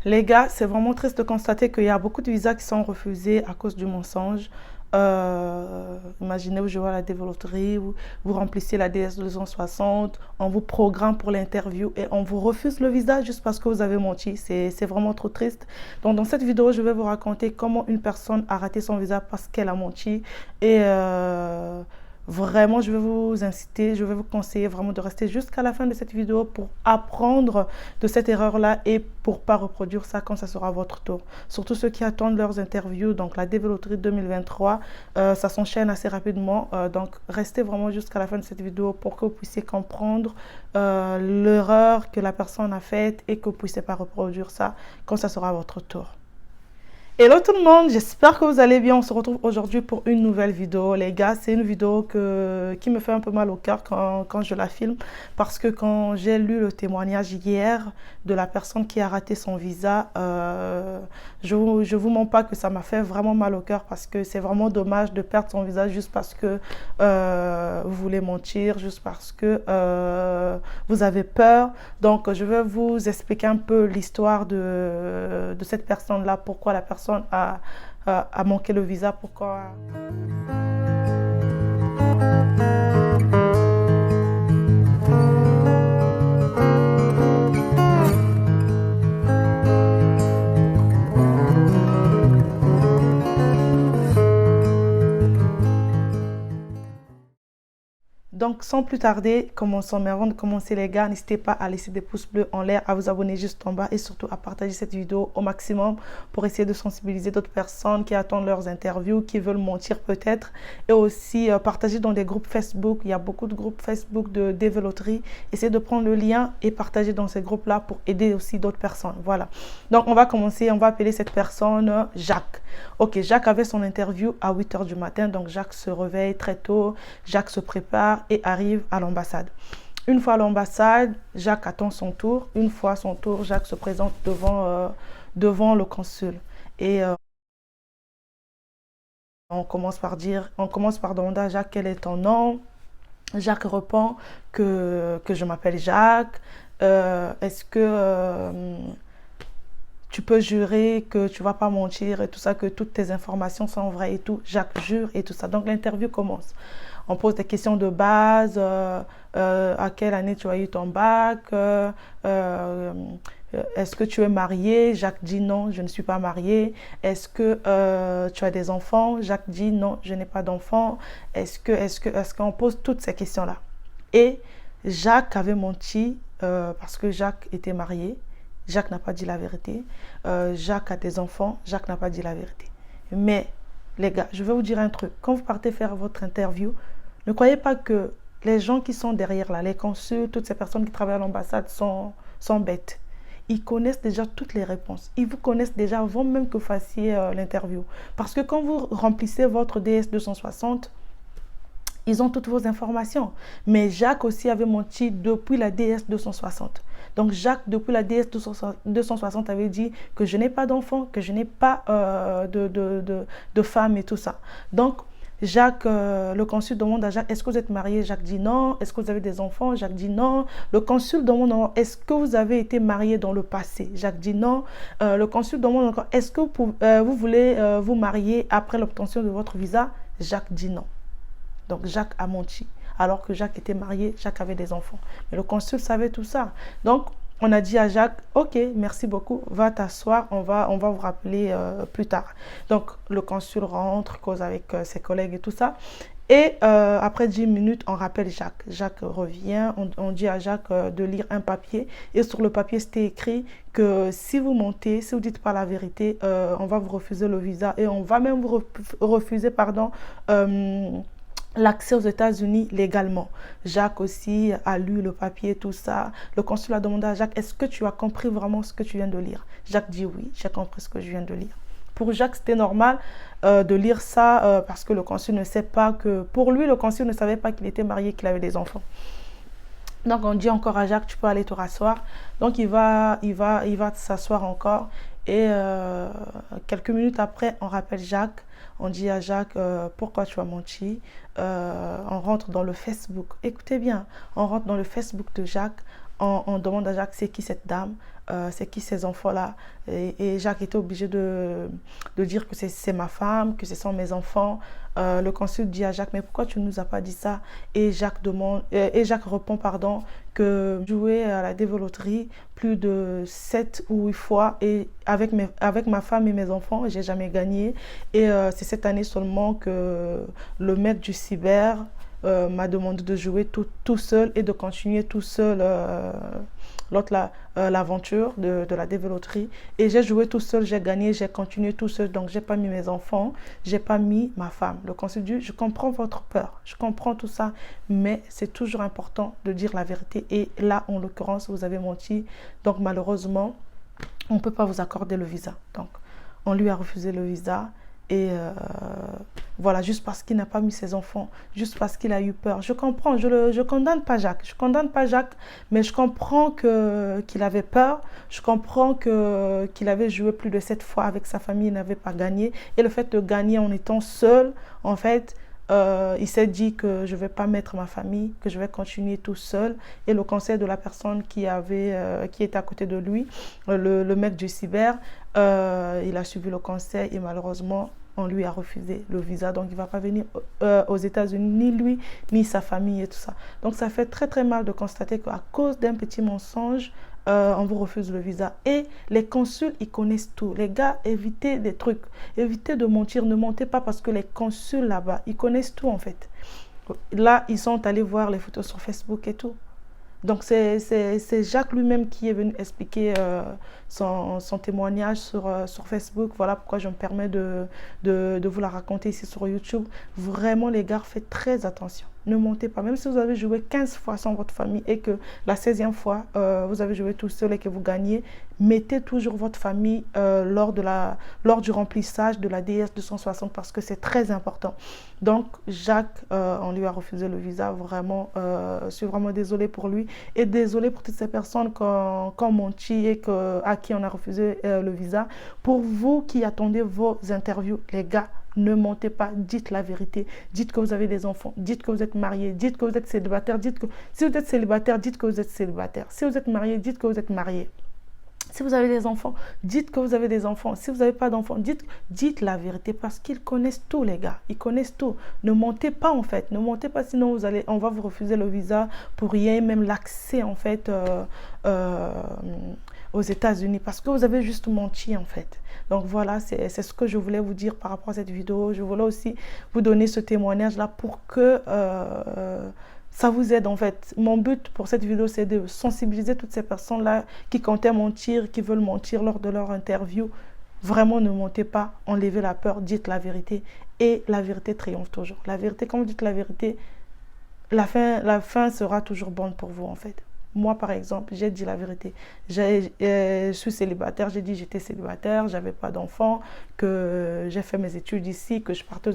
Les gars, c'est vraiment triste de constater qu'il y a beaucoup de visas qui sont refusés à cause du mensonge. Imaginez, vous jouez à la développerie, vous remplissez la DS 260, on vous programme pour l'interview et on vous refuse le visa juste parce que vous avez menti. C'est vraiment trop triste. Donc, dans cette vidéo, je vais vous raconter comment une personne a raté son visa parce qu'elle a menti. Et vraiment, je vais vous inciter, je vais vous conseiller vraiment de rester jusqu'à la fin de cette vidéo pour apprendre de cette erreur-là et pour ne pas reproduire ça quand ça sera votre tour. Surtout ceux qui attendent leurs interviews, donc la développerie 2023, ça s'enchaîne assez rapidement. Donc restez vraiment jusqu'à la fin de cette vidéo pour que vous puissiez comprendre l'erreur que la personne a faite et que vous ne puissiez pas reproduire ça quand ça sera votre tour. Hello tout le monde, j'espère que vous allez bien. On se retrouve aujourd'hui pour une nouvelle vidéo. Les gars, c'est une vidéo qui me fait un peu mal au cœur quand je la filme. Parce que quand j'ai lu le témoignage hier de la personne qui a raté son visa, je vous mens pas que ça m'a fait vraiment mal au cœur. Parce que c'est vraiment dommage de perdre son visa juste parce que vous voulez mentir, juste parce que vous avez peur. Donc je vais vous expliquer un peu l'histoire de cette personne-là, pourquoi la personne a manqué le visa, pourquoi. Donc, sans plus tarder, commençons. Mais avant de commencer, les gars, n'hésitez pas à laisser des pouces bleus en l'air, à vous abonner juste en bas et surtout à partager cette vidéo au maximum pour essayer de sensibiliser d'autres personnes qui attendent leurs interviews, qui veulent mentir peut-être. Et aussi partager dans des groupes Facebook. Il y a beaucoup de groupes Facebook de développerie. Essayez de prendre le lien et partager dans ces groupes-là pour aider aussi d'autres personnes. Voilà. Donc, on va commencer. On va appeler cette personne Jacques. Ok, Jacques avait son interview à 8 h du matin. Donc, Jacques se réveille très tôt. Jacques se prépare et arrive à l'ambassade. Une fois à l'ambassade, Jacques attend son tour. Une fois à son tour, Jacques se présente devant le consul. Et on commence par demander à Jacques quel est ton nom. Jacques répond que je m'appelle Jacques. Est-ce que tu peux jurer que tu ne vas pas mentir et tout ça, que toutes tes informations sont vraies et tout. Jacques jure et tout ça. Donc l'interview commence. On pose des questions de base. À quelle année tu as eu ton bac? Est-ce que tu es marié? Jacques dit non, je ne suis pas marié. Est-ce que tu as des enfants? Jacques dit non, je n'ai pas d'enfants. Est-ce qu'on pose toutes ces questions-là? Et Jacques avait menti parce que Jacques était marié. Jacques n'a pas dit la vérité. Jacques a des enfants. Jacques n'a pas dit la vérité. Mais les gars, je vais vous dire un truc. Quand vous partez faire votre interview, ne croyez pas que les gens qui sont derrière là, les consuls, toutes ces personnes qui travaillent à l'ambassade sont bêtes. Ils connaissent déjà toutes les réponses. Ils vous connaissent déjà avant même que vous fassiez l'interview. Parce que quand vous remplissez votre DS 260, ils ont toutes vos informations. Mais Jacques aussi avait menti depuis la DS 260. Donc Jacques, depuis la DS 260, avait dit que je n'ai pas d'enfant, que je n'ai pas de femme et tout ça. Donc Jacques, le consul demande à Jacques, est-ce que vous êtes marié? Jacques dit non. Est-ce que vous avez des enfants? Jacques dit non. Le consul demande, est-ce que vous avez été marié dans le passé? Jacques dit non. Le consul demande encore, est-ce que vous voulez vous marier après l'obtention de votre visa? Jacques dit non. Donc Jacques a menti. Alors que Jacques était marié, Jacques avait des enfants. Mais le consul savait tout ça. Donc on a dit à Jacques, ok, merci beaucoup, va t'asseoir, on va vous rappeler plus tard. Donc le consul rentre, cause avec ses collègues et tout ça. Et après 10 minutes, on rappelle Jacques. Jacques revient, on dit à Jacques de lire un papier. Et sur le papier, c'était écrit que si vous mentez, si vous ne dites pas la vérité, on va vous refuser le visa. Et on va même vous refuser, l'accès aux États-Unis légalement. Jacques aussi a lu le papier, tout ça. Le consul a demandé à Jacques, est-ce que tu as compris vraiment ce que tu viens de lire? Jacques dit oui, j'ai compris ce que je viens de lire. Pour Jacques, c'était normal de lire ça parce que le consul ne sait pas que... Pour lui, le consul ne savait pas qu'il était marié, qu'il avait des enfants. Donc, on dit encore à Jacques, tu peux aller te rasseoir. Donc, il va s'asseoir encore. Et quelques minutes après, on rappelle Jacques. On dit à Jacques, pourquoi tu as menti? On rentre dans le Facebook. Écoutez bien, on rentre dans le Facebook de Jacques. On demande à Jacques, c'est qui cette dame? c'est qui ces enfants-là. Et Jacques était obligé de dire que c'est ma femme, que ce sont mes enfants. Le consul dit à Jacques, mais pourquoi tu ne nous as pas dit ça? Et Jacques répond, pardon, que jouer à la déveloterie plus de 7 ou 8 fois et avec ma femme et mes enfants, j'ai jamais gagné. Et c'est cette année seulement que le maître du cyber m'a demandé de jouer tout seul et de continuer tout seul l'aventure de la déveloterie. Et j'ai joué tout seul, j'ai gagné, j'ai continué tout seul. Donc, j'ai pas mis mes enfants, j'ai pas mis ma femme. Le conseil dit, je comprends votre peur, je comprends tout ça, mais c'est toujours important de dire la vérité. Et là, en l'occurrence, vous avez menti. Donc, malheureusement, on ne peut pas vous accorder le visa. Donc, on lui a refusé le visa. Et voilà, juste parce qu'il n'a pas mis ses enfants, juste parce qu'il a eu peur. Je comprends, je condamne pas Jacques. Je condamne pas Jacques, mais je comprends qu'il avait peur. Je comprends qu'il avait joué plus de 7 fois avec sa famille, il n'avait pas gagné. Et le fait de gagner en étant seul, en fait, il s'est dit que je ne vais pas mettre ma famille, que je vais continuer tout seul. Et le conseil de la personne qui était à côté de lui, le mec du cyber, il a suivi le conseil et malheureusement, on lui a refusé le visa. Donc, il ne va pas venir aux États-Unis, ni lui, ni sa famille et tout ça. Donc, ça fait très, très mal de constater qu'à cause d'un petit mensonge, on vous refuse le visa. Et les consuls, ils connaissent tout. Les gars, évitez des trucs. Évitez de mentir. Ne mentez pas parce que les consuls là-bas, ils connaissent tout en fait. Là, ils sont allés voir les photos sur Facebook et tout. Donc, c'est Jacques lui-même qui est venu expliquer son témoignage sur Facebook. Voilà pourquoi je me permets de vous la raconter ici sur YouTube. Vraiment, les gars, faites très attention. Ne mentez pas. Même si vous avez joué 15 fois sans votre famille et que la 16e fois, vous avez joué tout seul et que vous gagnez, mettez toujours votre famille lors du remplissage de la DS 260 parce que c'est très important. Donc, Jacques, on lui a refusé le visa. Vraiment, je suis vraiment désolée pour lui et désolée pour toutes ces personnes qui ont menti et à qui on a refusé le visa. Pour vous qui attendez vos interviews, les gars, ne mentez pas, dites la vérité. Dites que vous avez des enfants, dites que vous êtes mariés, dites que vous êtes célibataire, si vous êtes célibataire, dites que vous êtes célibataire. Si vous êtes marié, dites que vous êtes marié. Si vous avez des enfants, dites que vous avez des enfants. Si vous n'avez pas d'enfants, dites la vérité parce qu'ils connaissent tout, les gars. Ils connaissent tout. Ne mentez pas, en fait. Ne mentez pas, sinon on va vous refuser le visa pour rien, même l'accès, en fait, aux États-Unis parce que vous avez juste menti, en fait. Donc, voilà, c'est ce que je voulais vous dire par rapport à cette vidéo. Je voulais aussi vous donner ce témoignage-là pour que ça vous aide en fait. Mon but pour cette vidéo, c'est de sensibiliser toutes ces personnes-là qui comptaient mentir, qui veulent mentir lors de leur interview. Vraiment, ne mentez pas, enlevez la peur, dites la vérité. Et la vérité triomphe toujours. La vérité, quand vous dites la vérité, la fin sera toujours bonne pour vous en fait. Moi, par exemple, j'ai dit la vérité. Je suis célibataire, j'ai dit j'étais célibataire, j'avais pas d'enfant, que j'ai fait mes études ici, que je partais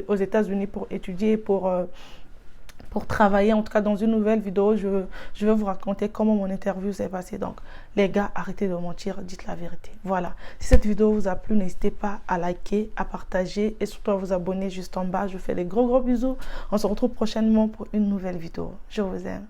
aux États-Unis pour étudier, pour travailler. En tout cas, dans une nouvelle vidéo, je vais vous raconter comment mon interview s'est passée. Donc, les gars, arrêtez de mentir, dites la vérité. Voilà. Si cette vidéo vous a plu, n'hésitez pas à liker, à partager et surtout à vous abonner juste en bas. Je vous fais des gros bisous. On se retrouve prochainement pour une nouvelle vidéo. Je vous aime.